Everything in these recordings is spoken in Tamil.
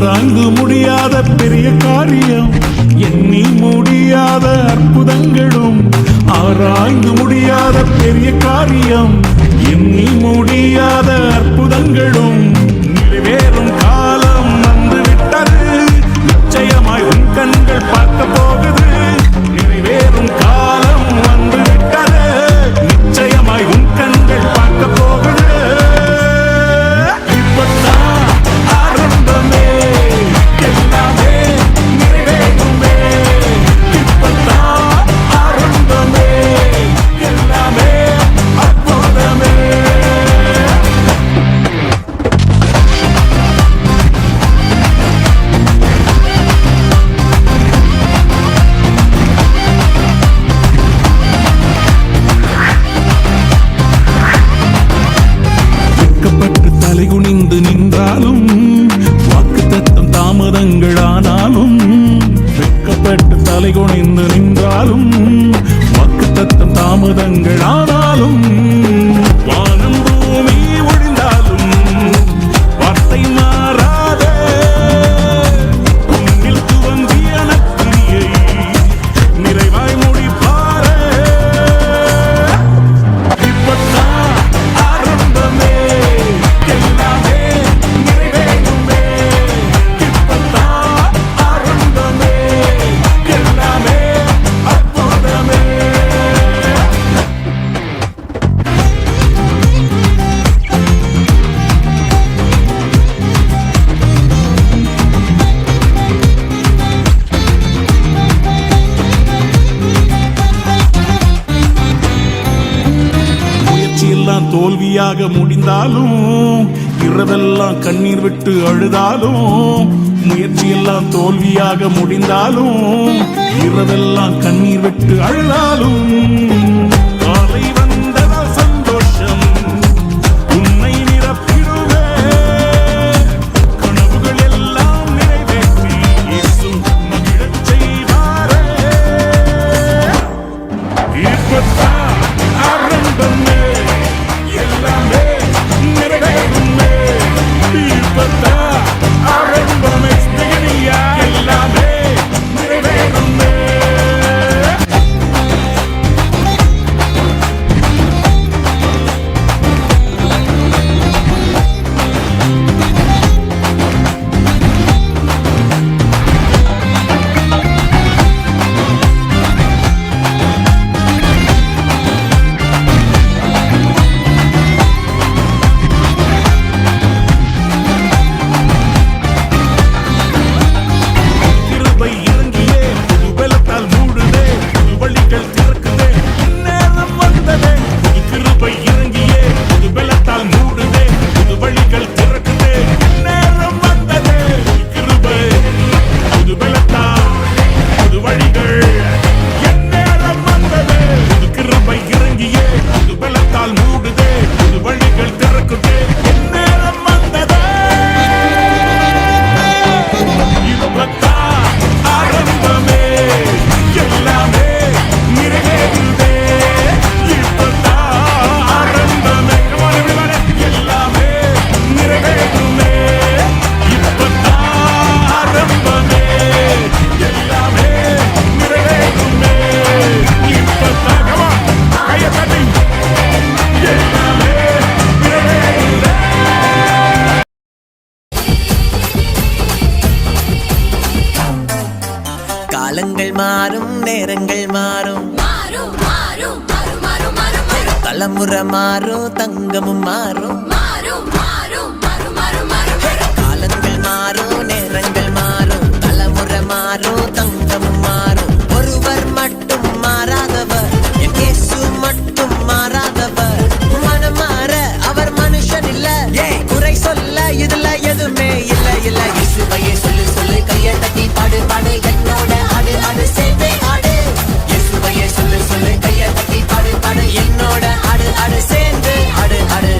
ஆராய்ந்து முடியாத பெரிய காரியம், எண்ணி முடியாத அற்புதங்களும். ஆராய்ந்து முடியாத பெரிய காரியம், எண்ணி முடியாத அற்புதங்களும். நிறைவேறும் காலம் வந்துவிட்டது, நிச்சயமாய் உன் கண்கள் பார்க்க போகுது. நிறைவேறும் காலம் வந்துவிட்டது, நிச்சயமாய் உன் கண்கள் பார்க்க போகுது. குனிந்து நின்றாலும் வாக்குத்தத்தம் தாமதங்களானாலும், வெட்கப்பட்டு தலை குனிந்து நின்றாலும் வாக்குத்தத்தம் தாமதங்களானாலும், வானம் பூமி ஒழிந்தாலும் வார்த்தை மாறாதே. உன்னில் துவங்கிய நற்கிரியை நிறைவாய் முடிப்பாரே. இப்பத்தான் ஆரம்பமே, எல்லாமே நிறைவேறுமே. இப்பத்தான் ஆரம்பமே, எல்லாமே அற்புதமே. முயற்சியெல்லாம் தோல்வியாக முடிந்தாலும், இரவெல்லாம் கண்ணீர் விட்டு அழுதாலும். முயற்சியெல்லாம் தோல்வியாக முடிந்தாலும், இரவெல்லாம் கண்ணீர் விட்டு அழுதாலும். காலை வந்ததால் சந்தோஷம் உன்னை நிரப்பிடுவே. கனவுகள் எல்லாம் நிறைவேற்றி இயேசு மகிழச் செய்வாரே. இப்பத்தான் ஆரம்பமே, எல்லாமே நிறைவேறுமே. இப்பத்தான் ஆரம்பமே, எல்லாமே நிறைவேறுமே. கிருபை இறங்கியே புது பலத்தால் மூடுதே, புது வழிகள் திறக்குதே. நேரம் வந்ததே, புது கிருபை இறங்கியே புது பலத்தால் மூடுதே, புது வழிகள் திறக்குதே. நேரம் வந்ததே, புது கிருபை புது பலத்தால் புது வழிகள். என் நேரம் வந்ததே, புது கிருபை இறங்கியே புது பலத்தால் மூடுதே, புது வழிகள் திறக்குதே. என் நேரம் வந்ததே, இப்பத்தான் ஆரம்பமே, எல்லாமே நிறைவேறுதே. இப்பத்தான் ஆரம்பமே, come on everybody, எல்லாமே நிறைவேறுமே. இப்பத்தான் ஆரம்பமே, எல்லாமே நிறைவேறுமே. இப்பத்தான் come on, கையை தட்டி, எல்லாமே நிறைவேறுதே. காலங்கள் மாறும், நேரங்கள் மாறும், மாறும் மாறும் மாறும் மாறும் மாறும் மாறும் தலைமுறை மாறும், தங்கமும் மாறும். மாறும் மாறும் மாறும் மாறும் மாறும் காலங்கள் மாறும், நேரங்கள் மாறும், தலைமுறை மாறும், தங்கமும் மாறும். ஒருவர் மட்டும் மாறாதவர், என் இயேசு மட்டும் மாறாதவர். மனம் மாற அவர் மனுஷன் இல்ல, குறை சொல்ல இதுல எதுவுமே இல்ல. இல்ல இயேசுவையே சொல்லு சொல்லு, கையை தட்டி பாடு பாடு, என்னோட ஆடு ஆடு சேர்ந்தே ஆடு. இயேசுவையே சொல்லு சொல்லு, கையை தட்டி பாடு பாடு, என்னோட ஆடு ஆடு சேர்ந்து ஆடு ஆடு.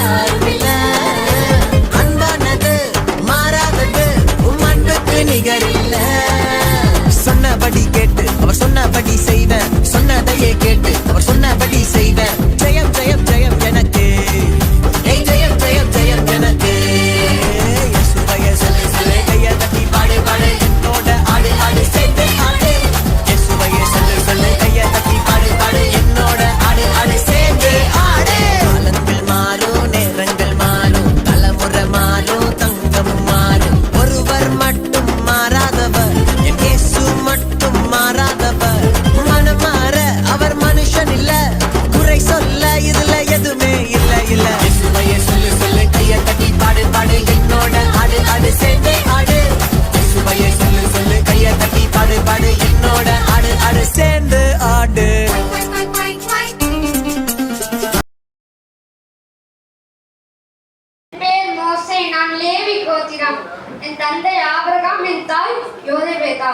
யாரும் இல்ல. அன்பானது மாறாதது உம் அன்புக்கு நிகரில்ல. சொன்னபடி கேட்டு அவர் சொன்னபடி செய்வேன், சொன்னதையே கேட்டு அவர் சொன்னபடி செய்வேன். ஜெயம் ஜெயம் ஜெயம் எனக்கு, ஏய் ஜெயம் ஜெயம் ஜெயம் எனக்கு. இயேசுவையே சொல்லு சொல்லு, கையை தட்டி பாடு பாடு, என்னோட ஆடு ஆடு சேர்ந்து ஆடு. இயேசுவையே சொல்லு சொல்லு, கையை தட்டி பாடு பாடு, என்னோட ஆடு ஆடு சேர்ந்து ஆடு. காலங்கள் மாறும், நேரங்கள் மாறும், தலைமுறை மாறும், தங்கம் மாறும். ஒருவர் மட்டும் மாறாதவர், என் இயேசு மட்டும் மாறாதவர். மனம் மாற அவர் மனுஷன் இல்ல, குறை சொல்ல இதுல எதுவுமே இல்ல இல்ல. இயேசுவையே சொல்லு சொல்லு, கையை தட்டி பாடு பாடு, என்னோட ஆடு ஆடு சேர்ந்து ஆடு. இயேசுவையே சொல்லு சொல்லு, கையை தட்டி பாடு பாடு, என்னோட ஆடு ஆடு சேர்ந்து ஆடு. பேர் மோசே, நான் லேவி கோத்திரம். என் தந்தை ஆபிரகாம், என் தாய் யோசேபேத்தா.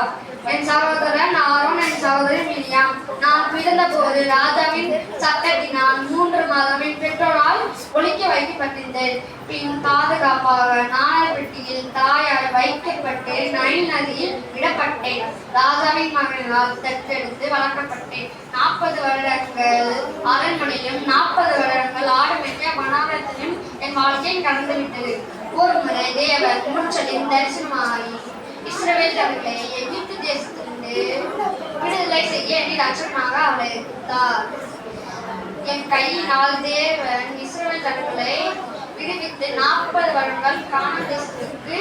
என் சகோதரன் ஆரோன், என் சகோதரி மிரியாம். நான் பிறந்தபோது ராஜாவின் சட்டத்தினால் 3 மாதம் என் பெற்றோரால் ஒளிக்க வைக்கப்பட்டிருந்தேன். பின் பாதுகாப்பாக நாணயப்பெட்டியில் தாயால் வைக்கப்பட்டு நைல் நதியில் விடப்பட்டேன். ராஜாவின் மகனால் தத்தெடுத்து வளர்க்கப்பட்டேன். 40 வருடங்கள் அரண்மனையிலும் 40 வருடங்கள் ஆடு மேய்க்க வனாந்தரத்திலும் என் வாழ்க்கை கடந்துவிட்டது. ஒரு முறை தேவர் மூர்ச்சலின் தரிசனமாகி இஸ்ரவேலர்களை எகிப்து தேசத்திலிருந்து விடுதலை செய்ய என் அச்சமாக அழைத்தார். என் கையினால் தேவன் இஸ்ரவேலர்களை விடுவித்து 40 வருடங்கள் கானான் தேசத்திற்கு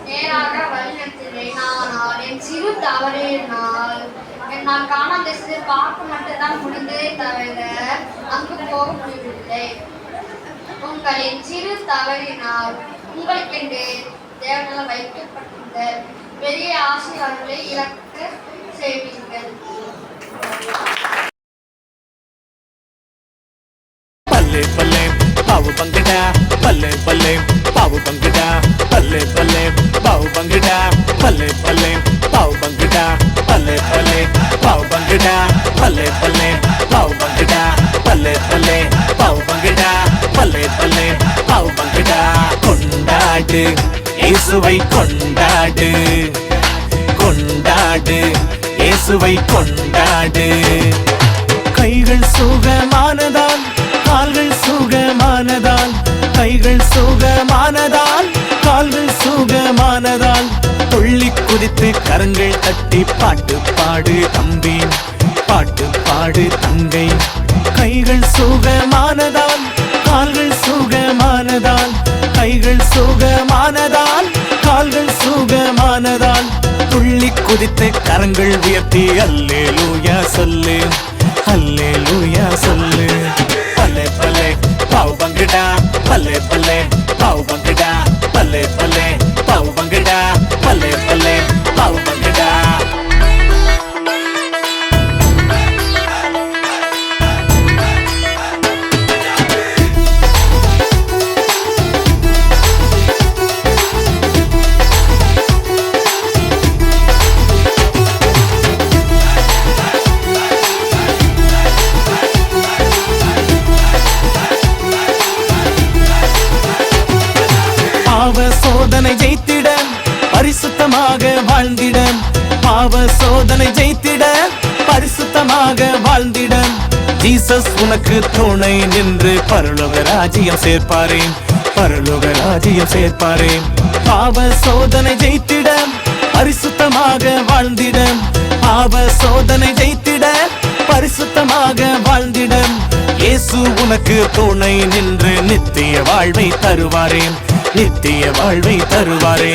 நேராக வழிநடத்தினேன். ஆனால் என் சிறு தவறினால் என்னால் கானான் தேசத்தை பார்க்க மட்டும்தான் முடிந்ததே தவிர அங்கு போக முடியவில்லை. உங்களின் சிறு தவறினால் உங்களுக்கென்று தேவனால் வைக்கப்பட்டிருந்த பெரிய ஆசீர்வாதங்களை இழக்க செய்வீர்கள். பல்லே பல்லே பாவு பங்கிடா, பல்லே பல்லே பாவு பங்கிடா, பல்லே பல்லே பாவு பங்கிடா, பல்லே பல்லே பாவு பங்கிடா, பல்லே பல்லே பாவு பங்கிடா, பல்லே பல்லே பாவு பங்கிடா, பல்லே பல்லே பாவு பங்கிடா, பல்லே பல்லே பாவு பங்கிடா. கொண்டாடு இயேசுவை கொண்டாடு, கொண்டாடு இயேசுவை கொண்டாடு. கைகள் சுகமானதால், கால்கள் சுகமானதால், கைகள் சுகமானதால், கால்கள் சுகமானதால், துள்ளி குதித்து கரங்கள் தட்டி பாட்டு பாடு தம்பி, பாட்டு பாடு தங்கை. கைகள் சுகமானதால், கால்கள் சுகமானதால், கைகள் சுகமானதால், கால்கள் சுகமானதால், துள்ளி குதித்து கரங்கள் உயர்த்தி அல்லேலூயா சொல்லு, அல்லேலூயா சொல்லு. பல்லே பல்லே பாவு பங்கிடா, பல்லே பல்லே பாவு பங்கிடா, பல்லே பல்லே பாவு பங்கிடா, பல்லே பல்லே பாவு பங்கிடா. பாவ சோதனை ஜெயித்திட பரிசுத்தமாக வாழ்ந்திட, பாவ சோதனை ஜெயித்திட பரிசுத்தமாக வாழ்ந்திட, ஜீசஸ் உனக்கு துணை நின்று பரலோக ராஜ்யம் சேர்ப்பாரே, பரலோக ராஜ்யம் சேர்ப்பாரே. பாவ சோதனை ஜெயித்திட பரிசுத்தமாக வாழ்ந்திட, பாவ சோதனை ஜெயித்திட பரிசுத்தமாக வாழ்ந்திட, இயேசு உனக்கு துணை நின்று நித்திய வாழ்வை தருவாரே, நித்திய வாழ்வை தருவாரே.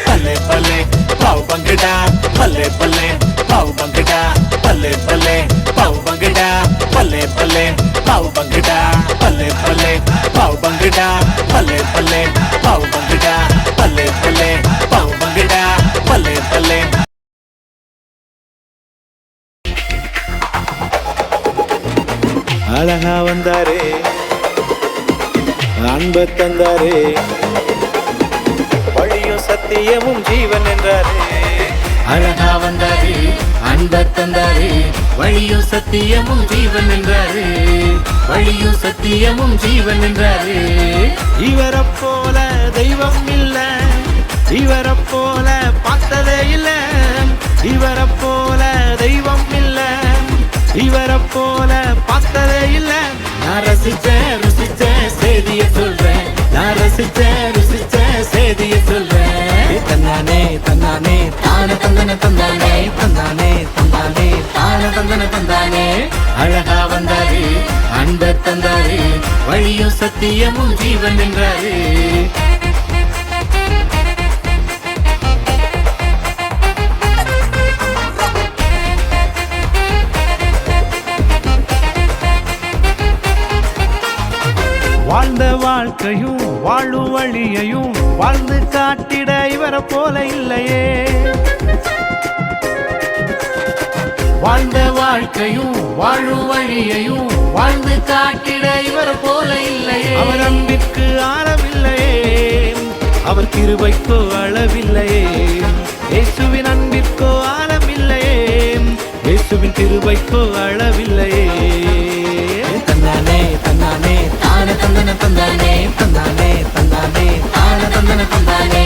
பல்லே பல்லே பாவு பங்கிடா, பல்லே பல்லே பாவு பங்கிடா, பல்லே பல்லே பாவு பங்கிடா, பல்லே பல்லே பாவு பங்கிடா, பல்லே பல்லே பாவு பங்கிடா, பல்லே பல்லே பாவு பங்கிடா, பல்லே பல்லே பாவு பங்கிடா, பல்லே பல்லே. அழகா வந்தாரே, அன்ப தந்தாரே, வழியும் சத்தியமும் ஜீவன் என்றாரே. அழகா வந்தாரே, அன்ப தந்தாரே, வழியும் சத்தியமும் ஜீவன் என்றாரே. வழியும் சத்தியமும் ஜீவன் என்றாரு. இவரை போல தெய்வம் இல்ல, இவரை போல பார்த்ததே இல்ல, இவரை போல தெய்வம் இல்ல, இவரை போல பார்த்ததே இல்ல. நான் ரசிச்சேன் ருசிச்சேன் செய்திய சொல்றேன், நான் ரசிச்சேன் ருசிச்சேன் செய்திய சொல்றேன். தன்னானே தன்னானே தான தந்தன தந்தானே, தந்தானே தந்தானே தான தந்தன தந்தானே. அழகா வந்தாரு அன்ப தந்தாரு, வழியும் சத்தியமும் ஜீவன் என்றாரு. வாழ்ந்த வாழ்க்கையும் வாழும் வழியையும் வாழ்ந்து காட்டிட இவரை போல இல்லையே. வாழ்ந்த வாழ்க்கையும் வாழும் வழியையும் வாழ்ந்து காட்டிட இவர் போல இல்லையே. அவர் அன்பிற்கு ஆழமில்லையே, அவர் கிருபைக்கோ அளவில்லையே. இயேசுவின் அன்பிற்கோ ஆழமில்லையே, இயேசுவின் கிருபைக்கோ அளவில்லையே. தந்தானே தந்தானே தான தந்தன தந்தானே, தந்தானே தந்தானே தான தந்தன தந்தானே.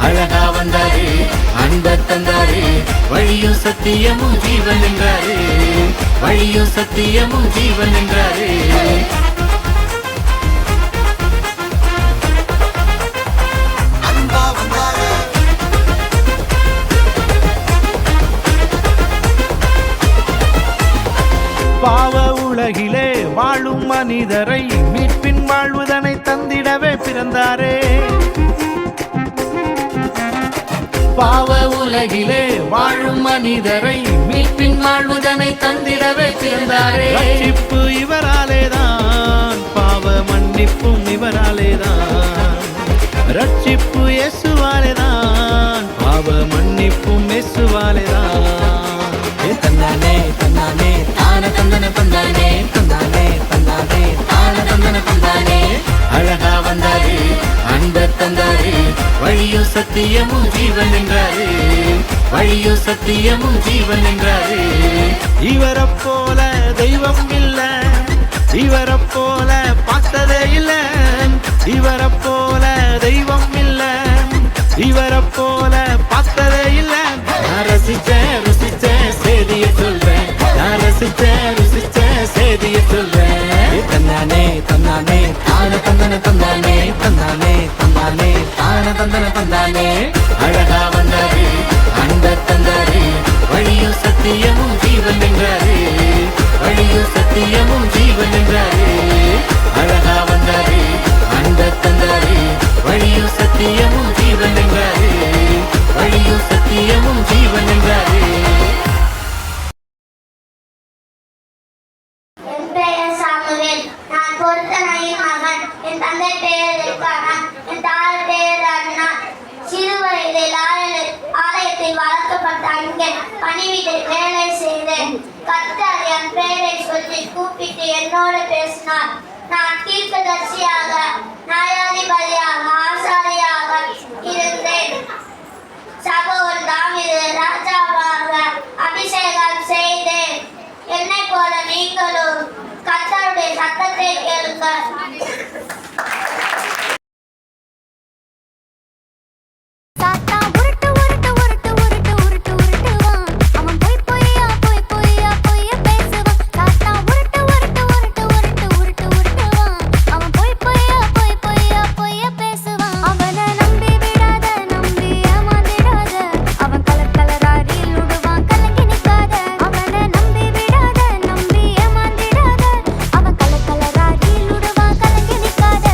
அழகா வந்தாரு அன்ப தந்தாரு, வழியும் சத்தியமும் ஜீவன் என்றாரு, வழியும் சத்தியமும் ஜீவன் என்றாரு. பாவ உலகிலே வாழும் மனிதரை மீட்பின் வாழ்வுதனை தந்திடவே பிறந்தாரே. பாவ உலகிலே வாழும் மனிதரை மீட்பின் வாழ்வுதனை தந்திடவே பிறந்தாரே. ரட்சிப்பு இவராலேதான், பாவ மன்னிப்பும் இவராலேதான். ரட்சிப்பு இயேசுவாலேதான், பாவ மன்னிப்பும் இயேசுவாலேதான். தந்தானே தந்தானே தான தந்தன தந்தானே, தந்தானே தந்தானே தான தந்தன தந்தானே. அழகா வந்தாரு அன்ப தந்தாரு, வழியும் சத்தியமும் ஜீவன் என்றாரு, வழியும் சத்தியமும் ஜீவன் என்றாரு. இவரை போல தெய்வம் இல்ல, இவரை போல பார்த்ததே இல்ல, இவரை போல தெய்வம் இல்ல, இவரை போல பார்த்ததே இல்ல. நான் ரசிச்சேன் ருசிச்சேன் செய்திய சொல்றேன், நான் ரசிச்சேன் ருசிச்சேன் செய்திய சொல்றேன். தந்தானே தந்தானே தான தந்தன தந்தானே, தந்தானே தந்தானே தான தந்தன தந்தானே. அழகா வந்தாரு அன்ப தந்தாரு, வழியும் சத்தியமும் ஜீவன் என்றாரு, வழியும் சத்தியமும் ஜீவன் என்றாரு. அழகா வந்தாரு அன்ப தந்தாரு, வழியும் சத்தியமும் ஜீவன் என்றாரு, வழியும் சத்தியமும் ஜீவன் என்றாரு. என் பெயர் சாமுவேல். நான் பொருத்தனையின் மகன். என் தந்தை பெயர் எல்கானா. என் தாய் பெயர் அண்ணா. சிறு வயதில் ஆலயத்தில் வளர்க்கப்பட்ட அங்கே பணிவிடை வேலை செய்தேன். கர்த்தர் என் பெயரை சொல்லி கூப்பிட்டு என்னோடு பேசினார். நான் தீர்க்கதரிசியாக, நியாயாதிபதியாக, ஆசாரியாக இருந்தேன். சகோதரன் தாவீது ராஜாவாக அபிஷேகம் செய்தேன். என்னை போல நீங்களும் கர்த்தருடைய சத்தத்தை கேளுங்கள். தாத்தா உருட்டு உருட்டு உருட்டு உருட்டு உருட்டு உருட்டுவான். அவன் பொய் பொய்யா பொய் பொய்யா பொய்ய பேசுவான். தாத்தா உருட்டு உருட்டு உருட்டு உருட்டு உருட்டு உருட்டுவான். அவன் பொய் பொய்யா பொய் பொய்யா பொய்ய பேசுவான். அவனை நம்பி விடாத, நம்பி ஏமாந்திடாத. அவன் கலர் கலரா ரீல் விடுவான், கலங்கி நிக்காத. அவனை நம்பி விடாத, நம்பி ஏமாந்திடாத. அவன் கலர் கலரா ரீல் விடுவான், கலங்கி நிக்காத.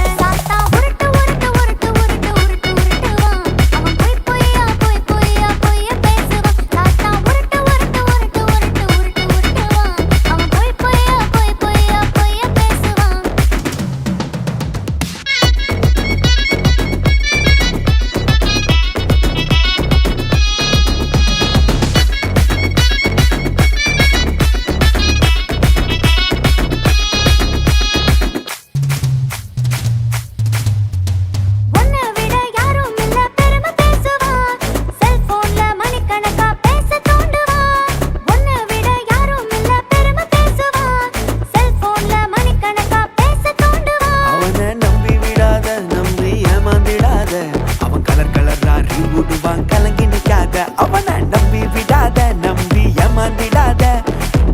அவனை நம்பி விடாத, நம்பி ஏமாந்திடாத.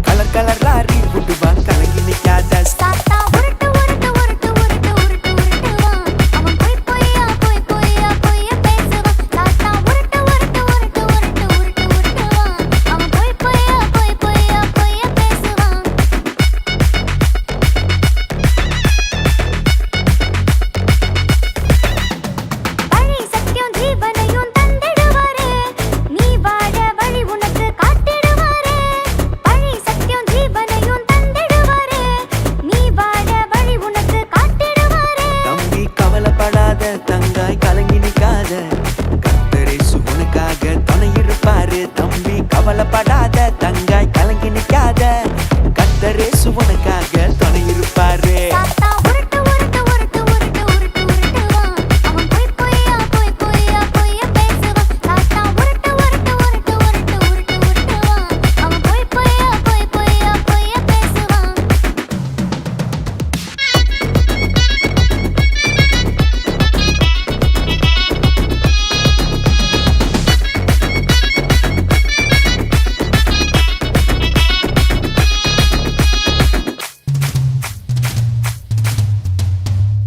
கலர் கலர் லாரி விடுவான், கலங்கி நிக்காத. தாத்தா உருட்டு உருட்டு உருட்டு உருட்டு உருட்டு உருட்டுவான். அவன் பொய் பொய்யா பொய் பொய்யா பொய்ய பேசுவான். தாத்தா உருட்டு உருட்டு உருட்டு உருட்டு உருட்டு உருட்டுவான். அவன் பொய் பொய்யா பொய் பொய்யா பொய்ய பேசுவான். வழி சத்தியம் ஜீவனையும் தந்திடுவாரே, நீ வாழ வழி உனக்கு காட்டிடுவாரே. வழி சத்தியம் ஜீவனையும் தந்திடுவாரே, நீ வாழ வழி உனக்கு காட்டிடுவாரே. தம்பி கவலைப்படாத, தங்காய் கலங்கி நிக்காத. கர்த்தரேசு உனக்காக துணை இருப்பாரு. தம்பி கவலைப்படாத, தங்காய் கலங்கி நிக்காத. கர்த்தரேசு உனக்காக துணை இருப்பாரு. தாத்தா உருட்டு உருட்டு உருட்டு உருட்டு உருட்டு உருட்டுவான். அவன் பொய் பொய்யா பொய் பொய்யா பொய்ய பேசுவான். தாத்தா உருட்டு உருட்டு உருட்டு உருட்டு உருட்டு உருட்டுவான். அவன் பொய் பொய்யா பொய் பொய்யா பொய்ய பேசுவான்.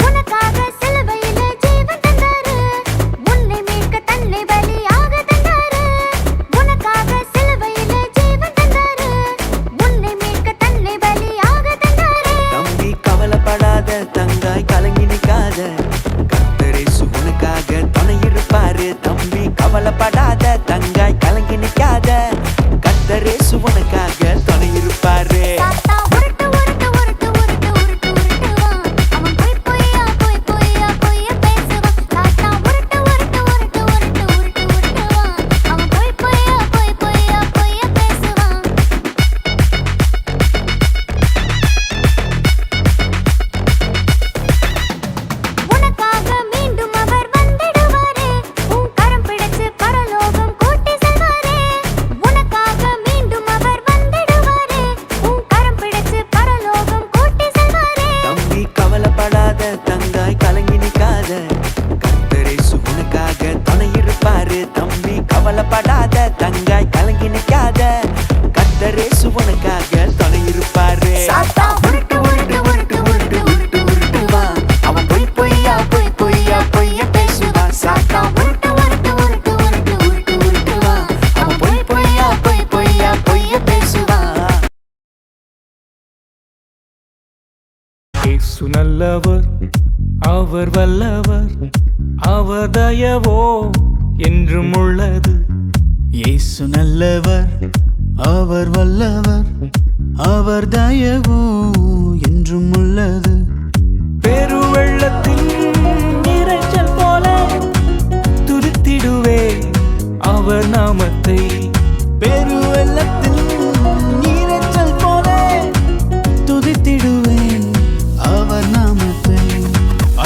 உனக்காக சிலுவையிலே ஜீவன் தந்தாரு, உன்னை மீட்க தன்னை பலியாக தந்தாரு. உனக்காக சிலுவையிலே ஜீவன் தந்தாரு, உன்னை மீட்க தன்னை பலியாக தந்தாரு. தம்பி கவலைப்படாத, தங்காய் கலங்கி நிக்காத. கர்த்தரேசு உனக்காக துணை இருப்பாரு. தம்பி கவலைப்படாத, தங்காய் கலங்கி நிக்காத. கர்த்தரேசு உனக்காக துணை இருப்பாரு. தாத்தா உருட்டு உருட்டு உருட்டு உருட்டு உருட்டு உருட்டுவான். அவன் பொய் பொய்யா பொய் பொய்யா பொய்ய பேசுவான். தாத்தா உருட்டு உருட்டு உருட்டு உருட்டு உருட்டு உருட்டுவான். அவன் பொய் பொய்யா பொய் பொய்யா பொய்ய பேசுவான். உனக்காக மீண்டும் அவர் வந்திடுவாரே, உன் கரம் பிடிச்சு பரலோகம் கூட்டி செல்வாரே. உனக்காக மீண்டும் அவர் வந்திடுவாரே, உன் கரம் பிடிச்சு பரலோகம் கூட்டி செல்வாரே. தம்பி கவலைப்படாத, தங்காய் கலங்கி நிக்காத. கர்த்தரேசு உனக்காக துணை இருப்பாரு. தம்பி கவலைப்படாத, தங்காய் கலங்கி நிக்காத. கர்த்தரேசு உனக்காக துணை இருப்பாரு. சாத்தா உருட்டு உருட்டு உருட்டு உருட்டு உருட்டு உருட்டுவான். அவன் பொய் பொய்யா பொய் பொய்யா பொய்ய பேசுவான். சாத்தா உருட்டு உருட்டு உருட்டு உருட்டு உருட்டு உருட்டுவான். அவன் பொய் பொய்யா பொய் பொய்யா பொய்ய பேசுவான். இயேசு நல்லவர், அவர் வல்லவர், அவர் தயவோ என்றும் உள்ளது. இயேசு நல்லவர், அவர் வல்லவர், அவர் தயவோ என்றும் உள்ளது. பெருவெள்ளத்தின் இரைச்சல் போல துதித்திடுவே அவர் நாமத்தை. பெருவெள்ளத்தில் நீரச்சல் போல துதித்திடுவேன் அவர் நாமத்தை.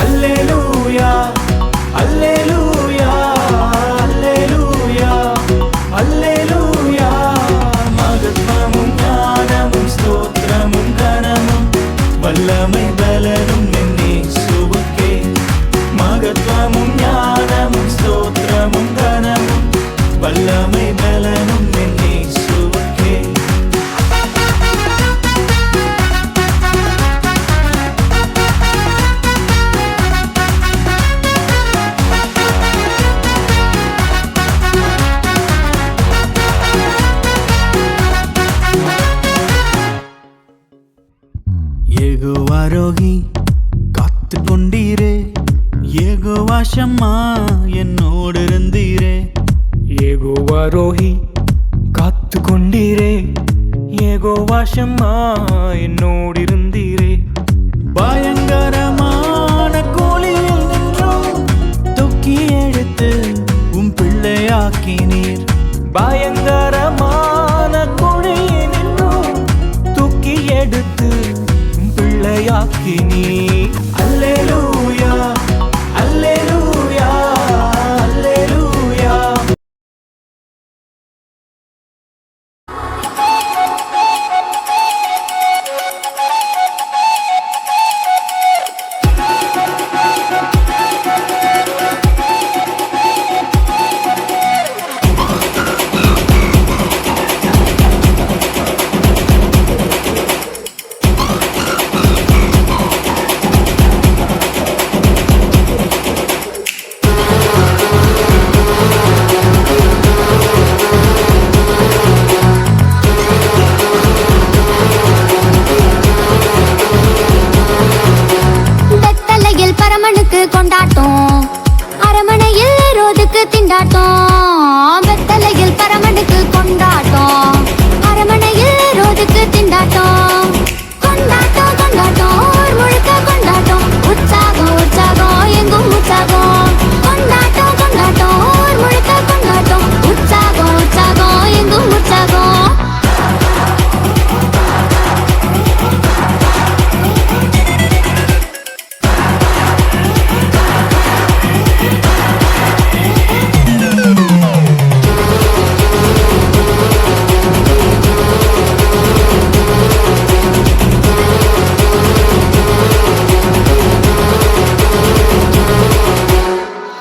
அல்லேலூயா அல்லேலூயா அல்லேலூயா அல்லேலூயா. மகத்வமும் ஞானமும் ஸ்தோத்திரமும் கனமும் வல்லமை பலனும் என் இயேசுவுக்கே. மகத்வமும் ஞானமும் ஸ்தோத்திரமும் கனமும் வல்லமை பலனும் என் இயேசுவுக்கே. ஏகோவாரோகி காத்து கொண்டீரே, ஏகோவாஷம்மா என்னோடு இருந்தீரே. ஏகோவாரோஹி காத்து கொண்டீரே, ஏகோவாஷம்மா என்னோடிருந்தீரே. பயங்கரமான கூலியில் நின்றும் தூக்கி எடுத்து உம் பிள்ளையாக்கினீர். பயங்கரமான குழியினின்றும் தூக்கி எடுத்து உம் பிள்ளையாக்கினீ. அல்லேலூயா அல்லேலூயா அல்லேலூயா. பரமனுக்கு கொண்டாட்டம் அரமனையில் ரோதுக்கு திண்டாட்டம் வெத்தலையில் பரமனுக்கு கொண்டாட்டம் அரமனையில் ரோதுக்கு திண்டாட்டம் கொண்டாட்டம் கொண்டாட்டம் ஊர் முழுக்க கொண்டாட்டம் உற்சாகம் உற்சாகம் எங்கும் உற்சாகம் கொண்டாட்டம் கொண்டாட்டம் ஊர் முழுக்க கொண்டாட்டம் உற்சாகம் உற்சாகம் எங்கும் உற்சாகம்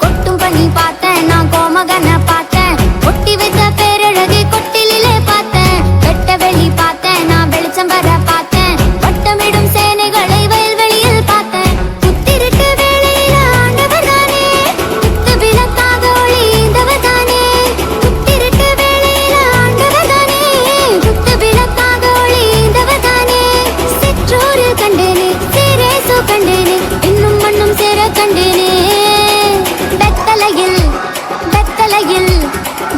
கொட்டும் பனி பார்த்தேன் நான் கோமகனை பார்த்தேன் ஒட்டி வைத்த பேரழகை கொட்டிலே பார்த்தேன் வெட்ட வெளி பார்த்தேன் நான் வெளிச்சம் வர பார்த்தேன் வட்டமிடும் சேனைகளை வயல்வெளியில் பார்த்தேன் புத்திருட்டு வேளையில ஆண்டவர் தானே குத்து விளக்காக ஒளிந்தவர் தானே புத்திருட்டு வேளையில ஆண்டவர் தானே குத்து விளக்காக ஒளிந்தவர் தானே சிற்றூரில் கண்டேனே சீரேசு கண்டேனே இன்னும் மண்ணும் சேர கண்டேனே வெத்தலையில் வெத்தலையில்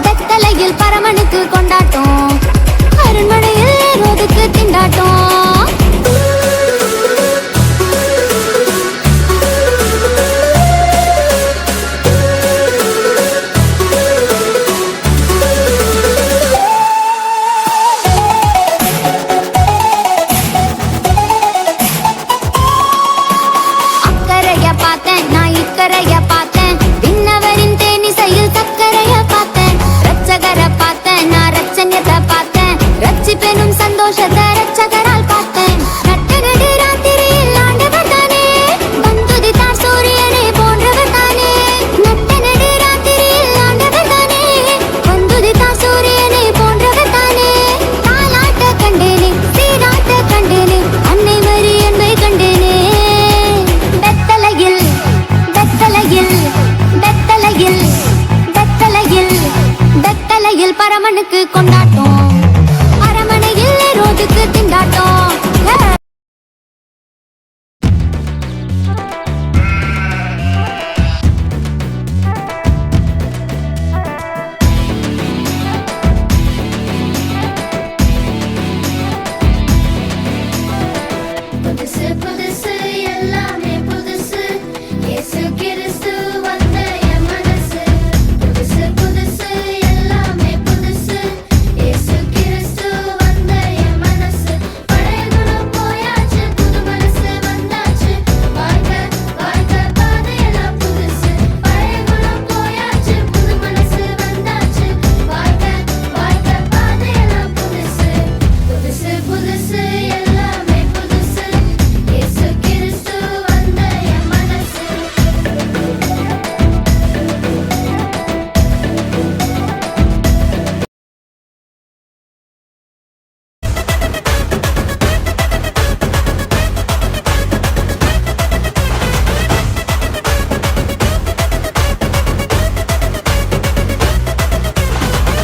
வெத்தலையில் பரமனுக்கு கொண்டாட்டம் அரண்மனையில் ரோதுக்கு திண்டாட்டம் அக்கறைய பார்த்தேன் நான் இக்கரைய பார்த்தேன் விண்ணவரின் தேனிசையில் சக்கரைய பார்த்தேன் ரட்சகரை பார்த்தேன் நான் ரட்சண்யத்தை பார்த்தேன் ரட்சிப்பெனும் சந்தோஷத்தை ரட்சகரால் பார்த்தேன் நட்ட நடு ராத்திரியில் ஆண்டவர் தானே வந்துதித்தார் சூரியனை போன்றவர் தானே நட்ட நடு ராத்திரியில் ஆண்டவர் தானே வந்துதித்தார் சூரியனை போன்றவர் தானே தாலாட்ட கண்டேனே சீராட்ட கண்டேனே அன்னை மரி என்பை கண்டேனே வெத்தலையில் வெத்தலையில் வெத்தலையில் வெத்தலையில் வெத்தலையில் பரமனுக்கு கொண்டாட்டம் அரமனையில் ரோதுக்கு திண்டாட்டம் புதுசு புதுசு எல்லாமே புதுசு இயேசு கிறிஸ்து வந்த என் மனசு புதுசு புதுசு எல்லாமே புதுசு இயேசு கிறிஸ்து வந்த என் மனசு பழைய குணம் போயாச்சு புது மனசு வந்தாச்சு வாழ்க்கை வாழ்க்கை பாதையெல்லாம் புதுசு பழைய குணம் போயாச்சு புது மனசு வந்தாச்சு வாழ்க்கை வாழ்க்கை பாதையெல்லாம் புதுசு புதுசு புதுசு எல்லாமே புதுசு இயேசு கிறிஸ்து வந்த என் மனசு